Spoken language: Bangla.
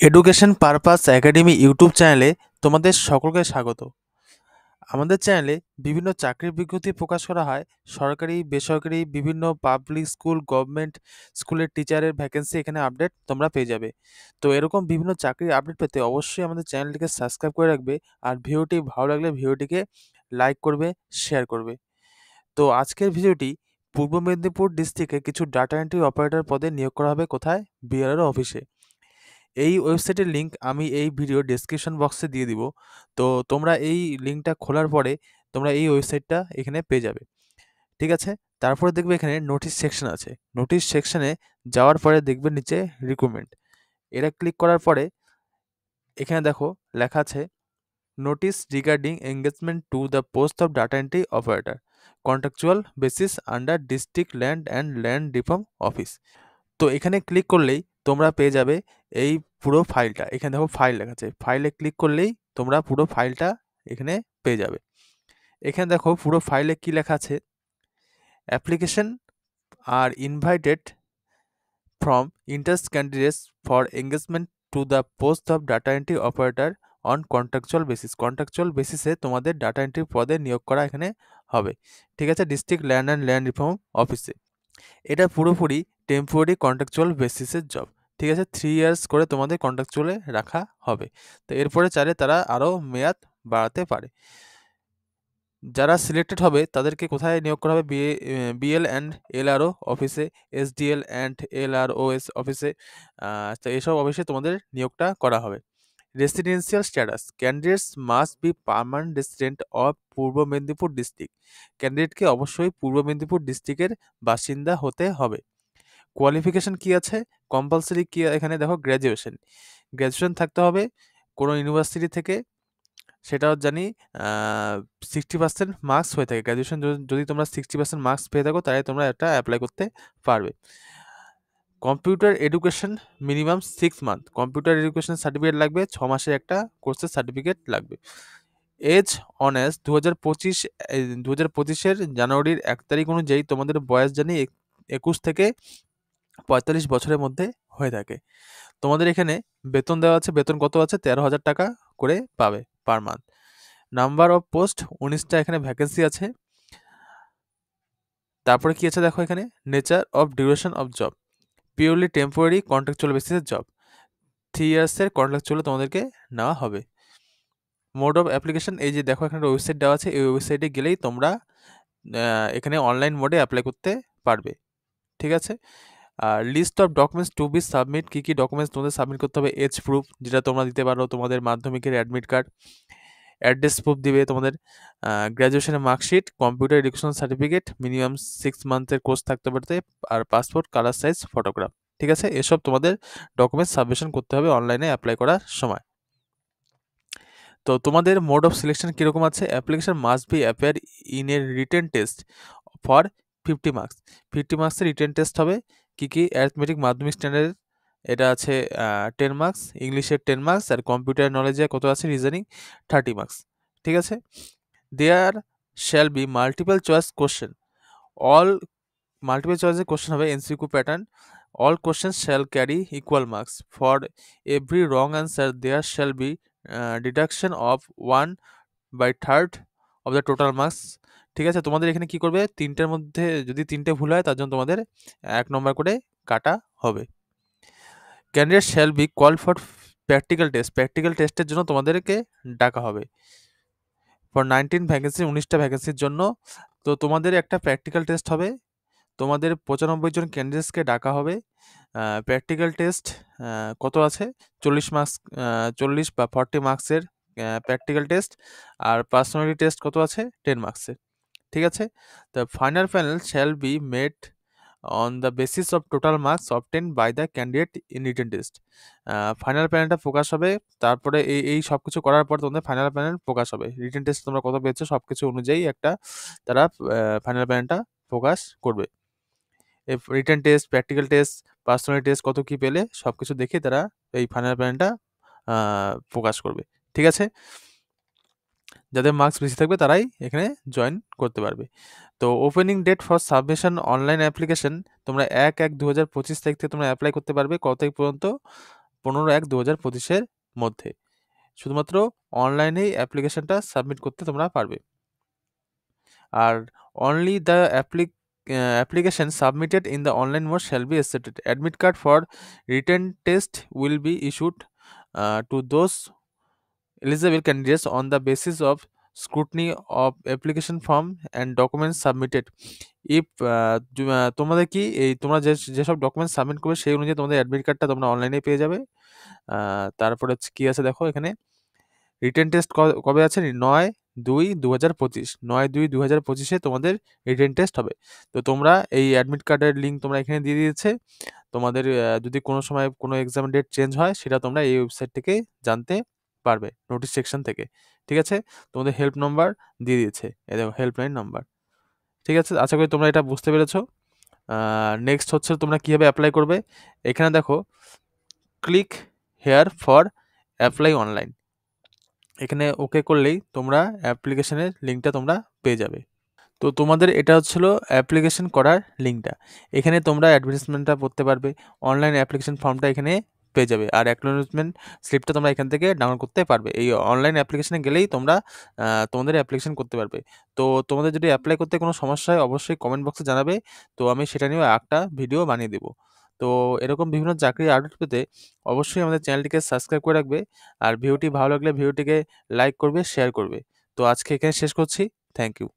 এডুকেশন পারপাস একাডেমি ইউটিউব চ্যানেলে তোমাদের সকলকে স্বাগত। আমাদের চ্যানেলে বিভিন্ন চাকরির বিজ্ঞপ্তি প্রকাশ করা হয়। সরকারি, বেসরকারি, বিভিন্ন পাবলিক স্কুল, গভর্নমেন্ট স্কুলের টিচারের ভ্যাকেন্সি এখানে আপডেট তোমরা পেয়ে যাবে। তো এরকম বিভিন্ন চাকরির আপডেট পেতে অবশ্যই আমাদের চ্যানেলটিকে সাবস্ক্রাইব করে রাখবে। আর ভিডিওটি ভালো লাগলে ভিডিওটিকে লাইক করবে, শেয়ার করবে। তো আজকের ভিডিওটি পূর্ব মেদিনীপুর ডিস্ট্রিক্টে কিছু ডাটা এন্ট্রি অপারেটর পদে নিয়োগ করা হবে। কোথায়? বিএলআরও অফিসে। এই ওয়েবসাইটের লিঙ্ক আমি এই ভিডিও ডেসক্রিপশন বক্সে দিয়ে দিব। তো তোমরা এই লিঙ্কটা খোলার পরে তোমরা এই ওয়েবসাইটটা এখানে পেয়ে যাবে। ঠিক আছে? তারপরে দেখবে এখানে নোটিশ সেকশন আছে। নোটিশ সেকশনে যাওয়ার পরে দেখবে নিচে রিক্রুটমেন্ট। এটা ক্লিক করার পরে এখানে দেখো লেখা আছে notice regarding engagement to the post of data entry operator contractual basis under district land and land reform office. তো এখানে ক্লিক করলেই তোমরা পেয়ে যাবে এই পুরো ফাইলটা। এখানে দেখো ফাইল লেখা আছে। ফাইলে ক্লিক করলেই তোমরা পুরো ফাইলটা এখানে পেয়ে যাবে। এখানে দেখো পুরো ফাইলে কি লেখা আছে, অ্যাপ্লিকেশন আর invited from interest candidates for engagement to the post of data entry operator on contractual basis. Contractual বেসিসে তোমাদের ডাটা এন্ট্রি পদে নিয়োগ করা এখানে হবে। ঠিক আছে? District land and land reform অফিসে। এটা পুরোপুরি টেম্পোরারি কন্ট্রাকচুয়াল বেসিসের জব। ঠিক আছে? 3 ইয়ার্স করে তোমাদের কন্ট্রাকচুয়ালে রাখা হবে। তো এরপরে চাইলে তারা আরও মেয়াদ বাড়াতে পারে। যারা সিলেক্টেড হবে তাদেরকে কোথায় নিয়োগ করা হবে? বিএল অ্যান্ড এলআরও অফিসে, এসডিএল অ্যান্ড এলআরওএস অফিসে। তো এসব অফিসে তোমাদের নিয়োগটা করা হবে। Residential status candidates must be permanent resident of Purba Medinipur district. ক্যান্ডিডেটকে অবশ্যই পূর্ব মেদিনীপুর ডিস্ট্রিক্টের বাসিন্দা হতে হবে। কোয়ালিফিকেশন কি আছে? কম্পালসরি কি এখানে দেখো গ্র্যাজুয়েশন। গ্র্যাজুয়েশন থাকতে হবে কোনো ইউনিভার্সিটি থেকে। সেটাও জানি 60% মার্কস হয়ে থাকে। গ্র্যাজুয়েশন যদি তোমরা 60% মার্কস পেয়ে থাকো তাহলে তোমরা এটা অ্যাপ্লাই করতে পারবে। Computer education minimum 6 month. Computer education certificate লাগবে, 6 মাসের একটা কোর্সের সার্টিফিকেট লাগবে। এজ অন এজ 2025 জানুয়ারির 1 তারিখ অনুযায়ী তোমাদের বয়স জানি 21 থেকে 45 বছরের মধ্যে হয়ে থাকে। তোমাদের এখানে বেতন দেওয়া আছে। বেতন কত আছে? 13,000 টাকা করে পাবে per month. Number of post 19টা এখানে ভ্যাকেন্সি আছে। তারপরে কি আছে দেখো এখানে, nature of duration of job purely temporary contractual বেসিসের জব। 3 ইয়ার্সের কন্ট্রাকচুয়ালে তোমাদেরকে নেওয়া হবে। মোড অফ অ্যাপ্লিকেশন এই যে দেখো এখানে ওয়েবসাইট দেওয়া আছে। এই ওয়েবসাইটে গেলেই তোমরা এখানে অনলাইন মোডে অ্যাপ্লাই করতে পারবে। ঠিক আছে? আর list of documents to be submit, কী কী ডকুমেন্টস তোমাদের সাবমিট করতে হবে? এজ প্রুফ যেটা তোমরা দিতে পারো, তোমাদের মাধ্যমিকের অ্যাডমিট কার্ড, অ্যাড্রেস প্রুফ দিবে তোমাদের, গ্র্যাজুয়েশনের marksheet, computer education certificate, minimum 6 মান্থের কোর্স থাকতে পারতে, আর পাসপোর্ট কালার সাইজ ফটোগ্রাফ। ঠিক আছে? এসব তোমাদের ডকুমেন্টস সাবমিশন করতে হবে অনলাইনে অ্যাপ্লাই করার সময়। তো তোমাদের মোড অফ সিলেকশন কীরকম আছে? Application must be appear in a written test for 50 marks. 50 মার্কসের রিটেন টেস্ট হবে। কী কী? অ্যারিথমেটিক মাধ্যমিক স্ট্যান্ডার্ডের এটা আছে 10 মার্কস, ইংলিশের 10 মার্কস, আর কম্পিউটার নলেজে কত আছে? Reasoning 30 marks. ঠিক আছে? There shall be multiple choice question. All multiple চয়েসের কোশ্চেন হবে MCQ pattern. All question shall carry equal marks. For every wrong answer there shall be deduction of 1/3 of the total marks. ঠিক আছে? তোমাদের এখানে কি করবে? 3টের মধ্যে যদি 3টে ভুল হয় তার জন্য তোমাদের 1 নম্বর করে কাটা হবে। Candidate shall be call for practical test. Practical টেস্টের জন্য তোমাদেরকে ডাকা হবে। ফর 19 ভ্যাকেন্সি, 19টা ভ্যাকেন্সির জন্য। তো তোমাদের একটা প্র্যাকটিক্যাল টেস্ট হবে। তোমাদের 95 জন ক্যান্ডিডেটসকে ডাকা হবে। প্র্যাকটিক্যাল টেস্ট কত আছে? 40 মার্কস, 40 বা 40 মার্কসের প্র্যাকটিক্যাল টেস্ট। আর পার্সোনালিটি টেস্ট কত আছে? 10 মার্কসের। ঠিক আছে? The final panel shall be made on the basis of total marks obtain by the candidate in written test. Final প্যানেলটা প্রকাশ হবে। তারপরে এই সব কিছু করার পর তোমাদের ফাইনাল প্যানেল প্রকাশ হবে। রিটেন টেস্ট তোমরা কত পেয়েছো সব কিছু অনুযায়ী একটা তারা ফাইনাল প্যানেলটা প্রকাশ করবে। Written test, practical test, personal test কত কী পেলে সব কিছু দেখে তারা এই ফাইনাল প্ল্যানটা প্রকাশ করবে। ঠিক আছে? যাদের মার্কস বেশি থাকবে তারাই এখানে জয়েন করতে পারবে। তো opening date for submission online application তোমরা 1/1/2025 তারিখ থেকে তোমরা অ্যাপ্লাই করতে পারবে। কত তারিখ পর্যন্ত? 15/1/2025 মধ্যে। শুধুমাত্র অনলাইনেই অ্যাপ্লিকেশনটা সাবমিট করতে তোমরা পারবে। আর only the application submitted in the online mode shall be accepted. Admit card for written test will be issued to those eligible candidates on the basis of scrutiny of application form and documents submitted. If তোমাদের কি এই তোমরা যেসব ডকুমেন্টস সাবমিট করবে সেই অনুযায়ী তোমাদের অ্যাডমিট কার্ডটা তোমরা অনলাইনে পেয়ে যাবে। তারপরে কি আছে দেখো এখানে, রিটেন টেস্ট কবে আছে? 9/2/2025, 9/2/2025 তোমাদের রিটেন টেস্ট হবে। তো তোমরা এই অ্যাডমিট কার্ডের লিঙ্ক তোমরা এখানে দিয়ে দিয়েছে। তোমাদের যদি কোনো সময় কোনো এক্সাম ডেট চেঞ্জ হয় সেটা তোমরা এই ওয়েবসাইট থেকে জানতে পারবে, নোটিশ সেকশন থেকে। ঠিক আছে, তোমাদের হেল্প নাম্বার দিয়ে দিয়েছে, এই দেখো হেল্পলাইন নাম্বার। ঠিক আছে, আশা করি তোমরা এটা বুঝতে পেরেছো। নেক্সট হচ্ছে তোমরা কীভাবে অ্যাপ্লাই করবে। এখানে দেখো click here for apply online, এখানে ওকে করলেই তোমরা অ্যাপ্লিকেশনের লিঙ্কটা তোমরা পেয়ে যাবে। তো তোমাদের এটা হচ্ছিল অ্যাপ্লিকেশন করার লিঙ্কটা। এখানে তোমরা অ্যাডভার্টাইজমেন্টটা পড়তে পারবে, অনলাইন অ্যাপ্লিকেশন ফর্মটা এখানে পেয়ে যাবে, আর অ্যাকনোলেজমেন্ট স্লিপটা তোমরা এখান থেকে ডাউনলোড করতে পারবে। এই অনলাইন অ্যাপ্লিকেশনে গেলেই তোমরা তোমাদের অ্যাপ্লিকেশন করতে পারবে। তো তোমাদের যদি অ্যাপ্লাই করতে কোনো সমস্যা হয় অবশ্যই কমেন্ট বক্সে জানাবে, তো আমি সেটা নিয়েও একটা ভিডিও বানিয়ে দেবো। তো এরকম বিভিন্ন চাকরির আপডেট পেতে অবশ্যই আমাদের চ্যানেলটিকে সাবস্ক্রাইব করে রাখবে, আর ভিডিওটি ভালো লাগলে ভিডিওটিকে লাইক করবে, শেয়ার করবে। তো আজকে এখানে শেষ করছি। Thank you.